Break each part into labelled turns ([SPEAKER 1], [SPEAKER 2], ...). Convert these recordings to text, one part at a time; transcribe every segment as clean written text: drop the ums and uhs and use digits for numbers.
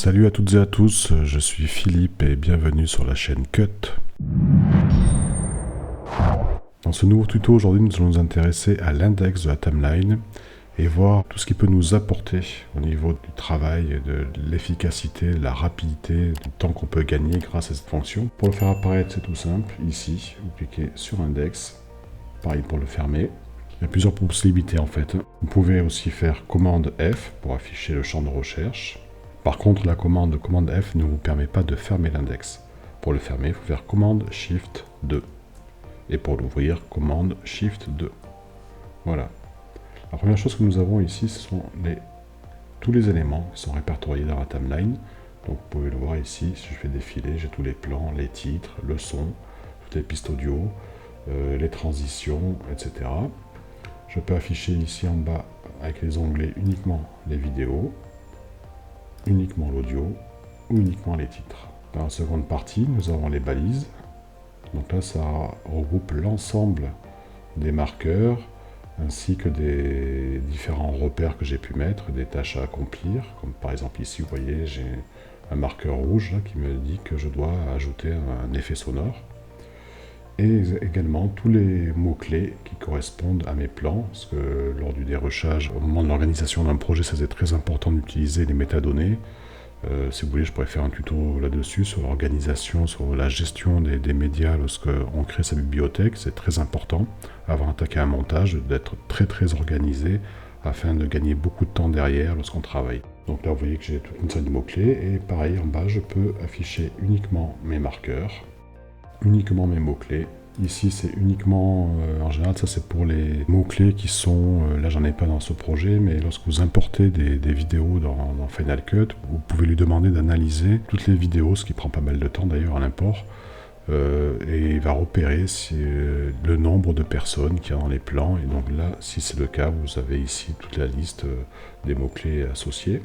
[SPEAKER 1] Salut à toutes et à tous, je suis Philippe et bienvenue sur la chaîne Cut. Dans ce nouveau tuto, aujourd'hui, nous allons nous intéresser à l'index de la timeline et voir tout ce qui peut nous apporter au niveau du travail, de l'efficacité, de la rapidité, du temps qu'on peut gagner grâce à cette fonction. Pour le faire apparaître, c'est tout simple. Ici, vous cliquez sur index. Pareil pour le fermer. Il y a plusieurs possibilités en fait. Vous pouvez aussi faire commande F pour afficher le champ de recherche. Par contre, la commande F ne vous permet pas de fermer l'index. Pour le fermer, il faut faire commande Shift 2. Et pour l'ouvrir, commande Shift 2. Voilà. La première chose que nous avons ici, ce sont tous les éléments qui sont répertoriés dans la timeline. Donc vous pouvez le voir ici, si je fais défiler, j'ai tous les plans, les titres, le son, toutes les pistes audio, les transitions, etc. Je peux afficher ici en bas avec les onglets uniquement les vidéos, uniquement l'audio ou uniquement les titres. Dans la seconde partie, nous avons les balises. Donc là, ça regroupe l'ensemble des marqueurs ainsi que des différents repères que j'ai pu mettre, des tâches à accomplir. Comme par exemple ici, vous voyez, j'ai un marqueur rouge là, qui me dit que je dois ajouter un effet sonore. Et également tous les mots-clés qui correspondent à mes plans, parce que lors du dérushage, au moment de l'organisation d'un projet, ça c'est très important d'utiliser les métadonnées. Si vous voulez, je pourrais faire un tuto là-dessus, sur l'organisation, sur la gestion des médias lorsqu'on crée sa bibliothèque. C'est très important, avant d'attaquer un montage, d'être très organisé, afin de gagner beaucoup de temps derrière lorsqu'on travaille. Donc là, vous voyez que j'ai toute une série de mots-clés, et pareil, en bas, je peux afficher uniquement mes marqueurs, uniquement mes mots-clés. Ici, c'est uniquement, en général, ça c'est pour les mots-clés qui sont, là j'en ai pas dans ce projet, mais lorsque vous importez des vidéos dans Final Cut, vous pouvez lui demander d'analyser toutes les vidéos, ce qui prend pas mal de temps d'ailleurs à l'import, et il va repérer le nombre de personnes qu'il y a dans les plans, et donc là, si c'est le cas, vous avez ici toute la liste des mots-clés associés.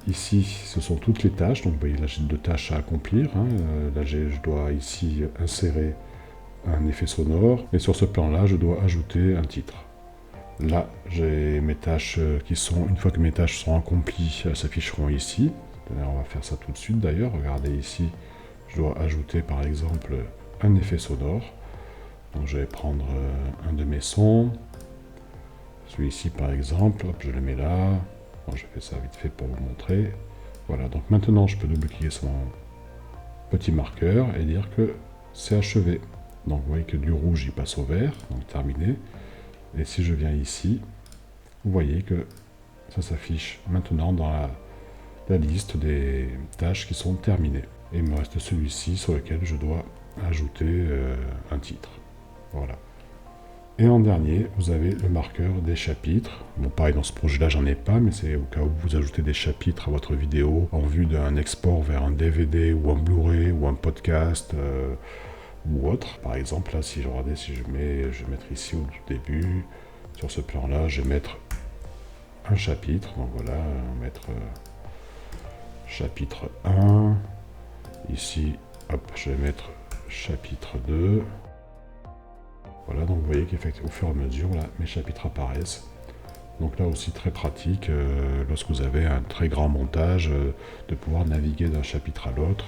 [SPEAKER 1] Ici, ce sont toutes les tâches, donc vous voyez là j'ai 2 tâches à accomplir, là je dois ici insérer un effet sonore, et sur ce plan-là, je dois ajouter un titre. Là, j'ai mes tâches qui sont, une fois que mes tâches sont accomplies, elles s'afficheront ici. On va faire ça tout de suite d'ailleurs, regardez ici, je dois ajouter par exemple un effet sonore. Donc je vais prendre un de mes sons, celui-ci par exemple, hop, je le mets là. Bon, je fais ça vite fait pour vous montrer. Voilà, donc maintenant je peux double-cliquer sur mon petit marqueur et dire que c'est achevé. Donc vous voyez que du rouge il passe au vert, donc terminé. Et si je viens ici, vous voyez que ça s'affiche maintenant dans la liste des tâches qui sont terminées. Et il me reste celui-ci sur lequel je dois ajouter un titre. Voilà. Et en dernier, vous avez le marqueur des chapitres. Bon, pareil, dans ce projet-là, j'en ai pas, mais c'est au cas où vous ajoutez des chapitres à votre vidéo en vue d'un export vers un DVD ou un Blu-ray ou un podcast ou autre. Par exemple, là, si je regardais, si je vais mettre ici au début, sur ce plan-là, je vais mettre un chapitre. Donc voilà, on va mettre chapitre 1. Ici, hop, je vais mettre chapitre 2. Voilà, donc vous voyez qu'effectivement, au fur et à mesure, là, mes chapitres apparaissent. Donc là aussi, très pratique, lorsque vous avez un très grand montage, de pouvoir naviguer d'un chapitre à l'autre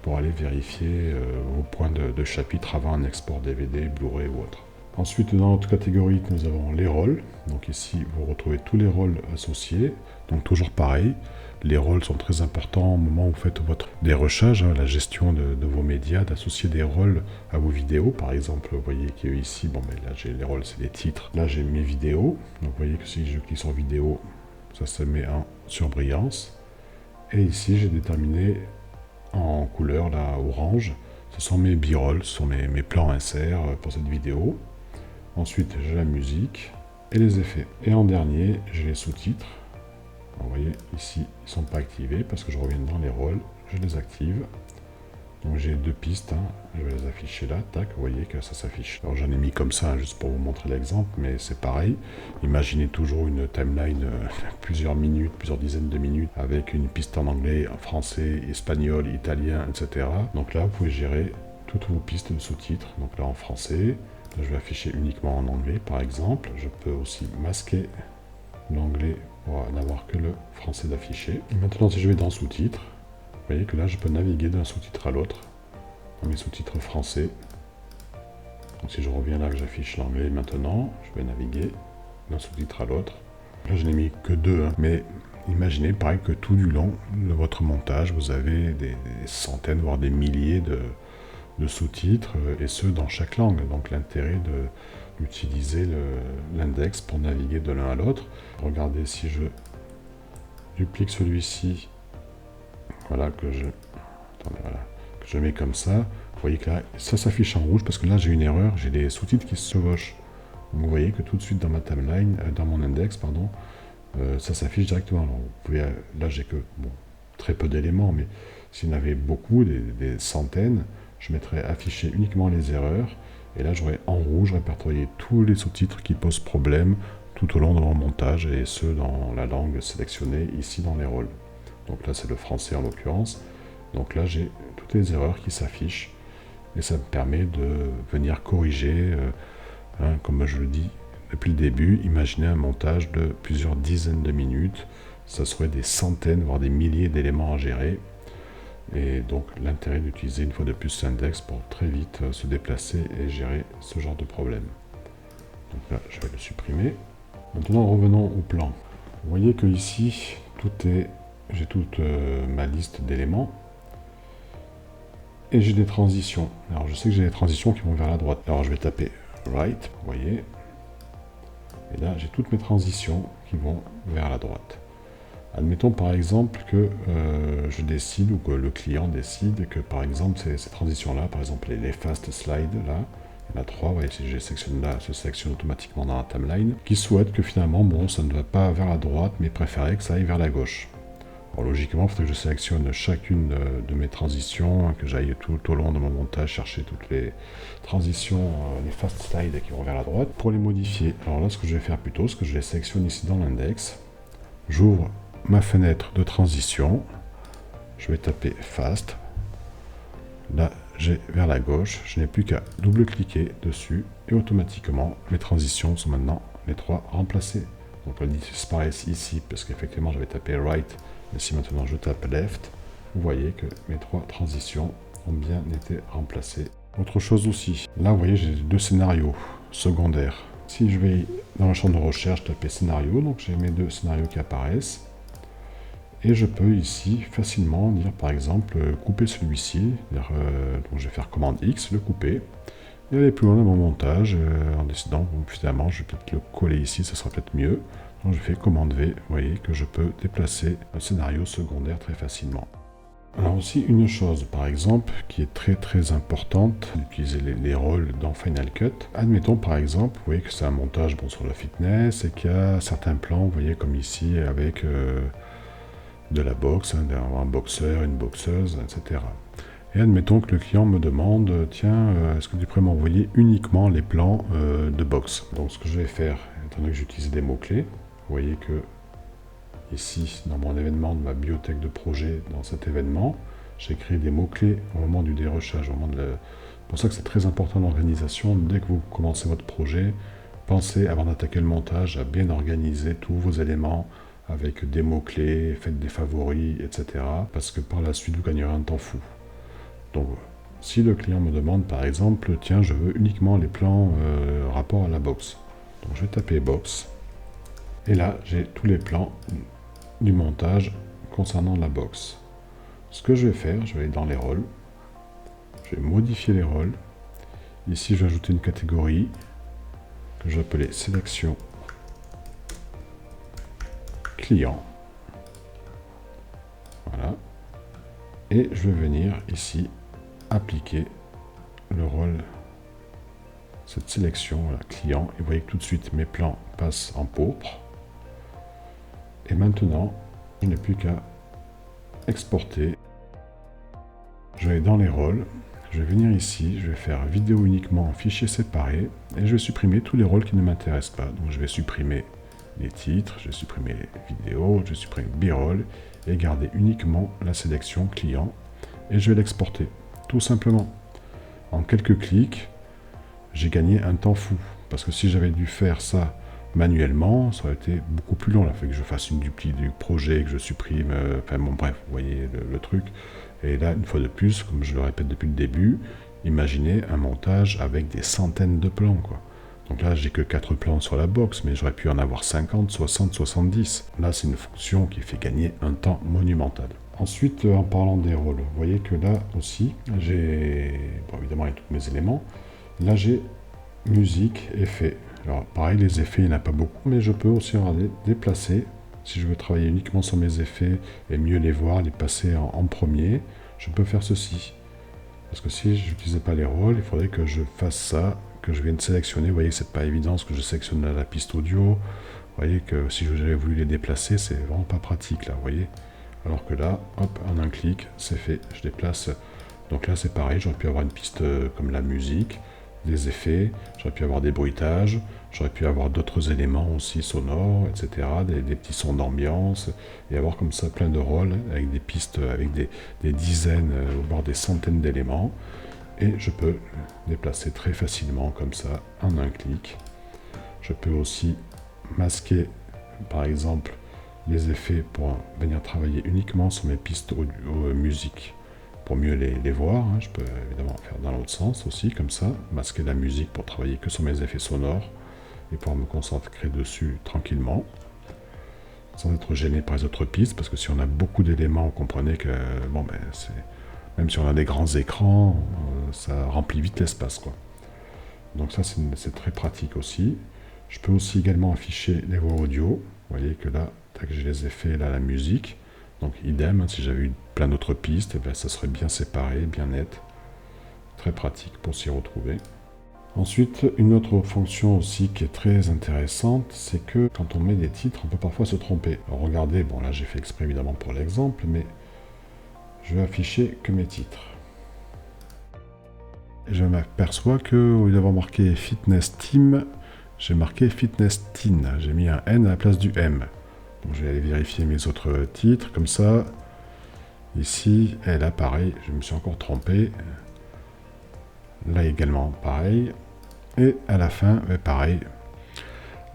[SPEAKER 1] pour aller vérifier vos points de chapitre avant un export DVD, Blu-ray ou autre. Ensuite, dans notre catégorie, nous avons les rôles. Donc ici, vous retrouvez tous les rôles associés. Donc toujours pareil, les rôles sont très importants au moment où vous faites votre dérushage, la gestion de vos médias, d'associer des rôles à vos vidéos. Par exemple, vous voyez qu'ici, bon, ben là j'ai les rôles, c'est les titres. Là j'ai mes vidéos. Donc vous voyez que si je clique sur vidéo, ça se met en surbrillance. Et ici, j'ai déterminé en couleur, là, orange. Ce sont mes b-rolls, ce sont mes plans inserts pour cette vidéo. Ensuite, j'ai la musique et les effets. Et en dernier, j'ai les sous-titres. Vous voyez, ici, ils ne sont pas activés parce que je reviens dans les rôles, je les active. Donc j'ai 2 pistes, je vais les afficher là, tac, vous voyez que ça s'affiche. Alors j'en ai mis comme ça, juste pour vous montrer l'exemple, mais c'est pareil. Imaginez toujours une timeline, plusieurs minutes, plusieurs dizaines de minutes, avec une piste en anglais, en français, espagnol, italien, etc. Donc là, vous pouvez gérer toutes vos pistes de sous-titres. Donc là, en français, je vais afficher uniquement en anglais, par exemple. Je peux aussi masquer l'anglais pour n'avoir que le français d'afficher. Maintenant, si je vais dans sous-titres, Vous voyez que là, je peux naviguer d'un sous-titre à l'autre, dans mes sous-titres français. Donc si je reviens là, que j'affiche l'anglais maintenant, je vais naviguer d'un sous-titre à l'autre. Là, je n'ai mis que 2, hein, mais imaginez, pareil, que tout du long de votre montage, vous avez des centaines, voire des milliers de sous-titres, et ce, dans chaque langue. Donc l'intérêt d'utiliser l'index pour naviguer de l'un à l'autre. Regardez, si je duplique celui-ci, voilà, que je mets comme ça, vous voyez que là, ça s'affiche en rouge, parce que là, j'ai une erreur, j'ai des sous-titres qui se chevauchent. Donc vous voyez que tout de suite dans ma timeline, dans mon index, pardon, ça s'affiche directement. Alors, vous pouvez, là, j'ai que très peu d'éléments, mais s'il y en avait beaucoup, des centaines, je mettrais afficher uniquement les erreurs, et là, j'aurais en rouge répertorié tous les sous-titres qui posent problème tout au long de mon montage, et ceux dans la langue sélectionnée ici dans les rôles. Donc là, c'est le français en l'occurrence. Donc là, j'ai toutes les erreurs qui s'affichent, et ça me permet de venir corriger, comme je le dis depuis le début, imaginez un montage de plusieurs dizaines de minutes, ça serait des centaines, voire des milliers d'éléments à gérer, et donc l'intérêt d'utiliser une fois de plus l'index pour très vite se déplacer et gérer ce genre de problème. Donc là, je vais le supprimer. Maintenant, revenons au plan. Vous voyez que ici, j'ai toute ma liste d'éléments, et j'ai des transitions. Alors je sais que j'ai des transitions qui vont vers la droite. Alors je vais taper right, vous voyez. Et là, j'ai toutes mes transitions qui vont vers la droite. Admettons par exemple que je décide, ou que le client décide que par exemple ces transitions-là, par exemple les fast slides, là, il y en a 3, vous voyez, si je les sélectionne là, se sélectionne automatiquement dans la timeline, qui souhaite que finalement, ça ne va pas vers la droite, mais préférait que ça aille vers la gauche. Alors logiquement, il faudrait que je sélectionne chacune de mes transitions, que j'aille tout au long de mon montage chercher toutes les transitions, les fast slides qui vont vers la droite, pour les modifier. Alors là, ce que je vais faire plutôt, c'est que je les sélectionne ici dans l'index, j'ouvre ma fenêtre de transition, je vais taper fast, là j'ai vers la gauche, je n'ai plus qu'à double-cliquer dessus, et automatiquement, mes transitions sont maintenant les 3 remplacées. Donc elles disparaissent ici, parce qu'effectivement j'avais tapé right, mais si maintenant je tape left, vous voyez que mes 3 transitions ont bien été remplacées. Autre chose aussi, là vous voyez j'ai 2 scénarios secondaires. Si je vais dans le champ de recherche taper scénario, donc j'ai mes 2 scénarios qui apparaissent, et je peux ici facilement dire par exemple couper celui-ci, donc je vais faire commande X, le couper, et aller plus loin dans mon montage en décidant, finalement je vais peut-être le coller ici, ça sera peut-être mieux. Donc je fais commande V, vous voyez que je peux déplacer un scénario secondaire très facilement. Alors aussi une chose par exemple qui est très importante, d'utiliser les rôles dans Final Cut. Admettons par exemple, vous voyez que c'est un montage sur le fitness et qu'il y a certains plans, vous voyez comme ici avec de la boxe, un boxeur, une boxeuse, etc. Et admettons que le client me demande, tiens, est-ce que tu pourrais m'envoyer uniquement les plans de boxe? Donc ce que je vais faire, étant donné que j'utilise des mots-clés, vous voyez que ici, dans mon événement de ma bibliothèque de projet, dans cet événement, j'ai créé des mots-clés au moment du dérochage. C'est pour ça que c'est très important l'organisation. Dès que vous commencez votre projet, pensez, avant d'attaquer le montage, à bien organiser tous vos éléments avec des mots-clés, faites des favoris, etc. Parce que par la suite, vous gagnerez un temps fou. Donc, si le client me demande, par exemple, tiens, je veux uniquement les plans rapport à la boxe. Donc, je vais taper box. Et là, j'ai tous les plans du montage concernant la box. Ce que je vais faire, je vais aller dans les rôles. Je vais modifier les rôles. Ici, je vais ajouter une catégorie que je vais appeler sélection client. Voilà. Et je vais venir ici appliquer le rôle, cette sélection client. Et vous voyez que tout de suite, mes plans passent en pourpre. Et maintenant, je n'ai plus qu'à exporter. Je vais dans les rôles, je vais venir ici, je vais faire vidéo uniquement en fichier séparé, et je vais supprimer tous les rôles qui ne m'intéressent pas. Donc je vais supprimer les titres, je vais supprimer les vidéos, je vais supprimer B-roll, et garder uniquement la sélection client, et je vais l'exporter, tout simplement. En quelques clics, j'ai gagné un temps fou, parce que si j'avais dû faire ça manuellement, ça aurait été beaucoup plus long. Il a fallu que je fasse une dupli du projet, que je supprime, enfin bon bref, vous voyez le truc. Et là, une fois de plus, comme je le répète depuis le début, imaginez un montage avec des centaines de plans, quoi. Donc là, j'ai que 4 plans sur la box, mais j'aurais pu en avoir 50, 60, 70. Là, c'est une fonction qui fait gagner un temps monumental. Ensuite, en parlant des rôles, vous voyez que là aussi, j'ai, bon, évidemment, avec tous mes éléments, là j'ai musique, effets. Alors pareil, les effets, il n'y en a pas beaucoup, mais je peux aussi en déplacer. Si je veux travailler uniquement sur mes effets et mieux les voir, les passer en premier, je peux faire ceci. Parce que si je n'utilisais pas les rôles, il faudrait que je fasse ça, que je vienne sélectionner. Vous voyez, c'est pas évident ce que je sélectionne la piste audio. Vous voyez que si j'avais voulu les déplacer, c'est vraiment pas pratique là, vous voyez. Alors que là, hop, en un clic, c'est fait, je déplace. Donc là, c'est pareil, j'aurais pu avoir une piste comme la musique, des effets, j'aurais pu avoir des bruitages, j'aurais pu avoir d'autres éléments aussi sonores, etc., des petits sons d'ambiance, et avoir comme ça plein de rôles, avec des pistes, avec des dizaines, voire des centaines d'éléments, et je peux déplacer très facilement comme ça, en un clic. Je peux aussi masquer, par exemple, les effets pour venir travailler uniquement sur mes pistes musique pour mieux les voir. Je peux évidemment faire dans l'autre sens aussi, comme ça, masquer la musique pour travailler que sur mes effets sonores et pouvoir me concentrer dessus tranquillement, sans être gêné par les autres pistes, parce que si on a beaucoup d'éléments, vous comprenez que, bon, ben, même si on a des grands écrans, ça remplit vite l'espace, quoi. Donc ça, c'est très pratique aussi. Je peux aussi également afficher les voix audio. Vous voyez que là, j'ai les effets, là, la musique. Donc idem, si j'avais eu plein d'autres pistes, ben, ça serait bien séparé, bien net. Très pratique pour s'y retrouver. Ensuite, une autre fonction aussi qui est très intéressante, c'est que quand on met des titres, on peut parfois se tromper. Alors regardez, bon là j'ai fait exprès évidemment pour l'exemple, mais je vais afficher que mes titres. Et je m'aperçois qu'au lieu d'avoir marqué Fitness Team, j'ai marqué Fitness Teen. J'ai mis un N à la place du M. Donc je vais aller vérifier mes autres titres, comme ça. Ici, et là pareil, je me suis encore trompé. Là également pareil. Et à la fin, pareil.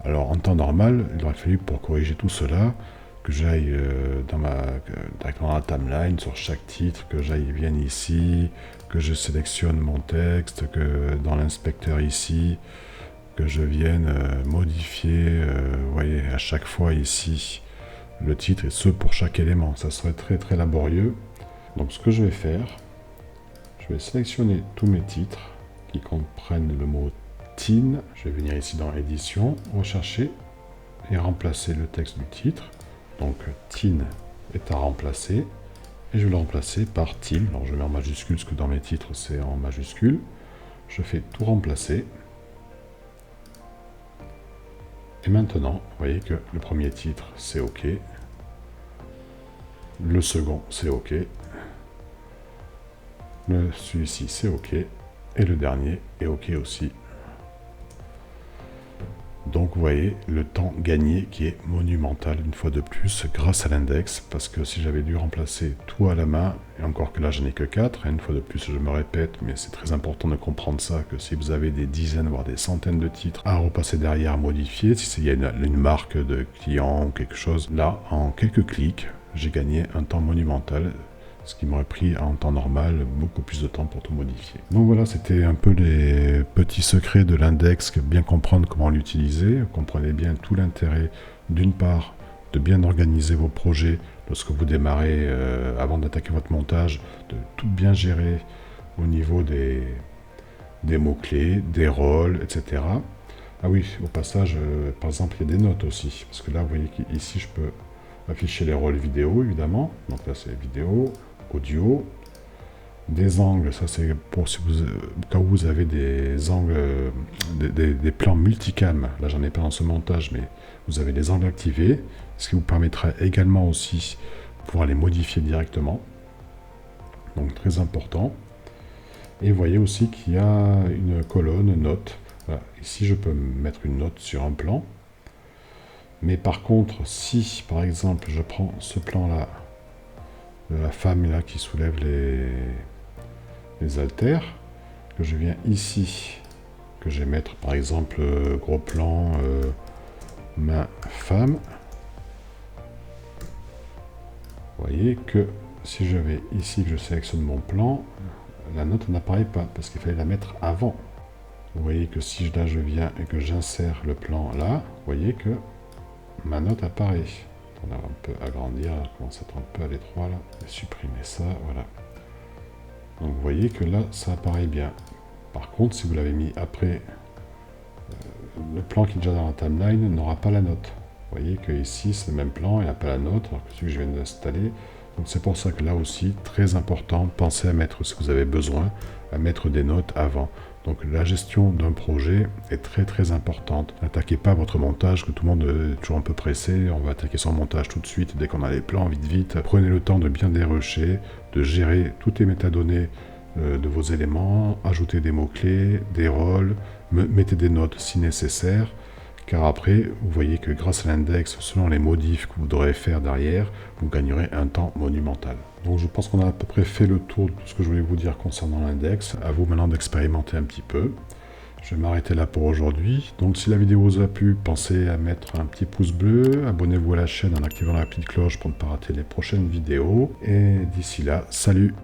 [SPEAKER 1] Alors en temps normal, il aurait fallu pour corriger tout cela, que j'aille dans la timeline sur chaque titre, que j'aille bien ici, que je sélectionne mon texte, que dans l'inspecteur ici, que je vienne modifier, vous voyez, à chaque fois ici, le titre et ce pour chaque élément. Ça serait très très laborieux. Donc ce que je vais faire, je vais sélectionner tous mes titres qui comprennent le mot teen. Je vais venir ici dans édition, rechercher et remplacer le texte du titre. Donc teen est à remplacer et je vais le remplacer par teen. Alors je mets en majuscule parce que dans mes titres c'est en majuscule. Je fais tout remplacer. Et maintenant, vous voyez que le premier titre c'est OK. Le second c'est OK. Celui-ci c'est OK. Et le dernier est OK aussi. Donc vous voyez le temps gagné qui est monumental une fois de plus grâce à l'index, parce que si j'avais dû remplacer tout à la main, et encore que là j'en ai que 4, une fois de plus je me répète, mais c'est très important de comprendre ça, que si vous avez des dizaines voire des centaines de titres à repasser derrière, à modifier, si il y a une marque de client ou quelque chose, là en quelques clics j'ai gagné un temps monumental, ce qui m'aurait pris en temps normal beaucoup plus de temps pour tout modifier. Donc voilà, c'était un peu les petits secrets de l'index, bien comprendre comment l'utiliser. Vous comprenez bien tout l'intérêt, d'une part, de bien organiser vos projets lorsque vous démarrez, avant d'attaquer votre montage, de tout bien gérer au niveau des mots-clés, des rôles, etc. Ah oui, au passage, par exemple, il y a des notes aussi, parce que là, vous voyez qu'ici, je peux afficher les rôles vidéo, évidemment. Donc là, c'est vidéo, audio, des angles, ça c'est pour si vous, quand vous avez des angles, des plans multicam, là j'en ai pas dans ce montage, mais vous avez les angles activés, ce qui vous permettra également aussi de pouvoir les modifier directement, donc très important. Et vous voyez aussi qu'il y a une colonne note, voilà. Ici je peux mettre une note sur un plan, mais par contre si par exemple je prends ce plan là, de la femme là qui soulève les haltères, que je viens ici, que je vais mettre par exemple gros plan main femme, vous voyez que si je vais ici, que je sélectionne mon plan, la note n'apparaît pas parce qu'il fallait la mettre avant. Vous voyez que si là je viens et que j'insère le plan là, vous voyez que ma note apparaît. On va un peu agrandir, là, commence à être un peu à l'étroit là, et supprimer ça, voilà. Donc vous voyez que là ça apparaît bien. Par contre, si vous l'avez mis après, le plan qui est déjà dans la timeline n'aura pas la note. Vous voyez que ici c'est le même plan, il n'a pas la note, alors que celui que je viens d'installer. Donc c'est pour ça que là aussi, très important, pensez à mettre, si vous avez besoin, à mettre des notes avant. Donc la gestion d'un projet est très importante. N'attaquez pas votre montage, que tout le monde est toujours un peu pressé, on va attaquer son montage tout de suite, dès qu'on a les plans, vite. Prenez le temps de bien dérocher, de gérer toutes les métadonnées de vos éléments, ajoutez des mots-clés, des rôles, mettez des notes si nécessaire, car après, vous voyez que grâce à l'index, selon les modifs que vous devrez faire derrière, vous gagnerez un temps monumental. Donc je pense qu'on a à peu près fait le tour de tout ce que je voulais vous dire concernant l'index. À vous maintenant d'expérimenter un petit peu. Je vais m'arrêter là pour aujourd'hui. Donc si la vidéo vous a plu, pensez à mettre un petit pouce bleu, abonnez-vous à la chaîne en activant la petite cloche pour ne pas rater les prochaines vidéos. Et d'ici là, salut!